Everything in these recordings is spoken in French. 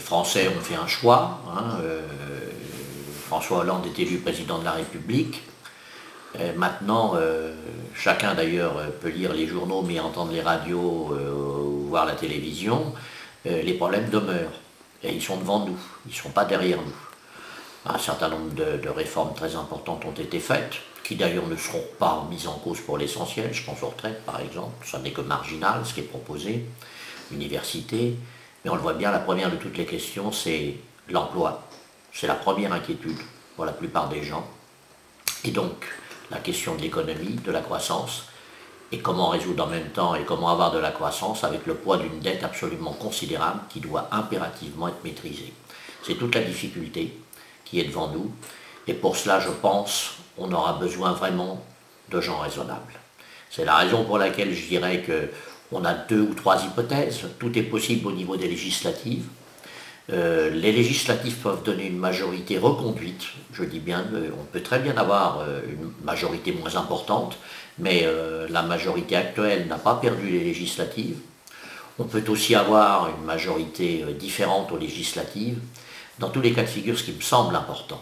Français ont fait un choix. François Hollande est élu président de la République. Maintenant, chacun d'ailleurs peut lire les journaux, mais entendre les radios ou voir la télévision. Les problèmes demeurent. Et ils sont devant nous, ils ne sont pas derrière nous. Un certain nombre de réformes très importantes ont été faites, qui d'ailleurs ne seront pas mises en cause pour l'essentiel. Je pense aux retraites par exemple, ça n'est que marginal ce qui est proposé, l'université. Mais on le voit bien, la première de toutes les questions, c'est l'emploi. C'est la première inquiétude pour la plupart des gens. Et donc, la question de l'économie, de la croissance, et comment résoudre en même temps et comment avoir de la croissance avec le poids d'une dette absolument considérable qui doit impérativement être maîtrisée. C'est toute la difficulté qui est devant nous, et pour cela, je pense, on aura besoin vraiment de gens raisonnables. C'est la raison pour laquelle je dirais qu'on a 2 ou 3 hypothèses. Tout est possible au niveau des législatives. Les législatives peuvent donner une majorité reconduite, je dis bien, on peut très bien avoir une majorité moins importante, mais la majorité actuelle n'a pas perdu les législatives. On peut aussi avoir une majorité différente aux législatives. Dans tous les cas de figure, ce qui me semble important,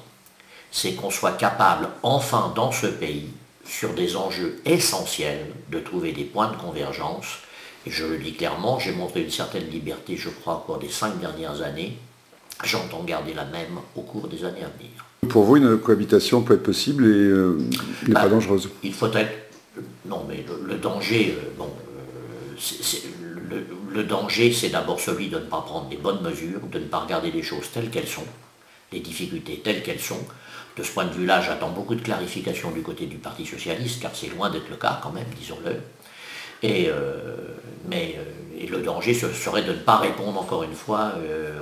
c'est qu'on soit capable, enfin dans ce pays, sur des enjeux essentiels, de trouver des points de convergence. Et je le dis clairement, j'ai montré une certaine liberté, je crois, au cours des 5 dernières années. J'entends garder la même au cours des années à venir. Pour vous, une cohabitation peut être possible et n'est pas dangereuse? Il faut être... Non, mais le danger, le danger, c'est d'abord celui de ne pas prendre les bonnes mesures, de ne pas regarder les choses telles qu'elles sont, les difficultés telles qu'elles sont. De ce point de vue-là, j'attends beaucoup de clarifications du côté du Parti socialiste, car c'est loin d'être le cas quand même, disons-le. Et le danger, ce serait de ne pas répondre, encore une fois,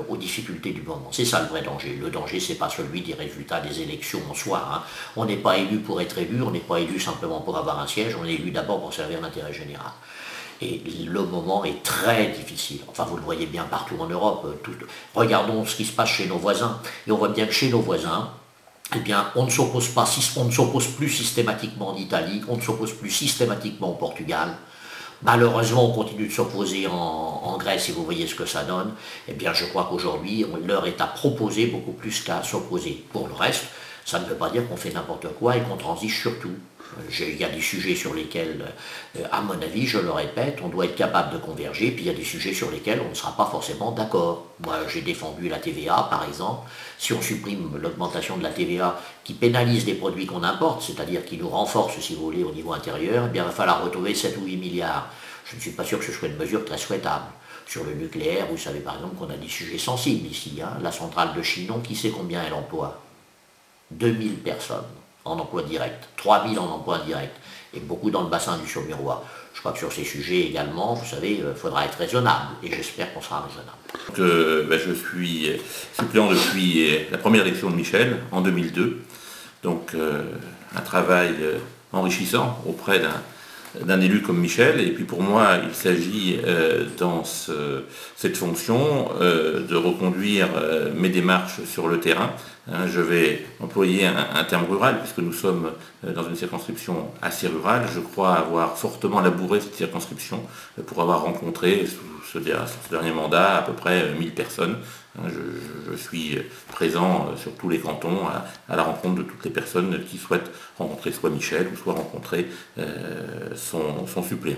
aux difficultés du moment. C'est ça le vrai danger. Le danger, c'est pas celui des résultats des élections en soi. Hein. On n'est pas élu pour être élu, on n'est pas élu simplement pour avoir un siège, on est élu d'abord pour servir l'intérêt général. Et le moment est très difficile. Enfin, vous le voyez bien partout en Europe. Regardons ce qui se passe chez nos voisins. Et on voit bien que chez nos voisins, eh bien, on ne s'oppose plus systématiquement en Italie, on ne s'oppose plus systématiquement au Portugal. Malheureusement, on continue de s'opposer en Grèce, et vous voyez ce que ça donne. Eh bien, je crois qu'aujourd'hui, l'heure est à proposer beaucoup plus qu'à s'opposer. Pour le reste, ça ne veut pas dire qu'on fait n'importe quoi et qu'on transige sur tout. Il y a des sujets sur lesquels, à mon avis, je le répète, on doit être capable de converger, puis il y a des sujets sur lesquels on ne sera pas forcément d'accord. Moi, j'ai défendu la TVA, par exemple. Si on supprime l'augmentation de la TVA qui pénalise les produits qu'on importe, c'est-à-dire qui nous renforce, si vous voulez, au niveau intérieur, eh bien, il va falloir retrouver 7 ou 8 milliards. Je ne suis pas sûr que ce soit une mesure très souhaitable. Sur le nucléaire, vous savez par exemple qu'on a des sujets sensibles ici. Hein. La centrale de Chinon, qui sait combien elle emploie? 2000 personnes en emploi direct, 3000 en emploi indirect, et beaucoup dans le bassin du Saumurois. Je crois que sur ces sujets également, vous savez, il faudra être raisonnable, et j'espère qu'on sera raisonnable. Je suis suppléant depuis la première élection de Michel, en 2002, donc un travail enrichissant auprès d'un élu comme Michel, et puis pour moi il s'agit dans cette fonction de reconduire mes démarches sur le terrain. Je vais employer un terme rural puisque nous sommes dans une circonscription assez rurale. Je crois avoir fortement labouré cette circonscription pour avoir rencontré sur ce dernier mandat à peu près 1000 personnes. Je suis présent sur tous les cantons à la rencontre de toutes les personnes qui souhaitent rencontrer soit Michel ou soit rencontrer son suppléant.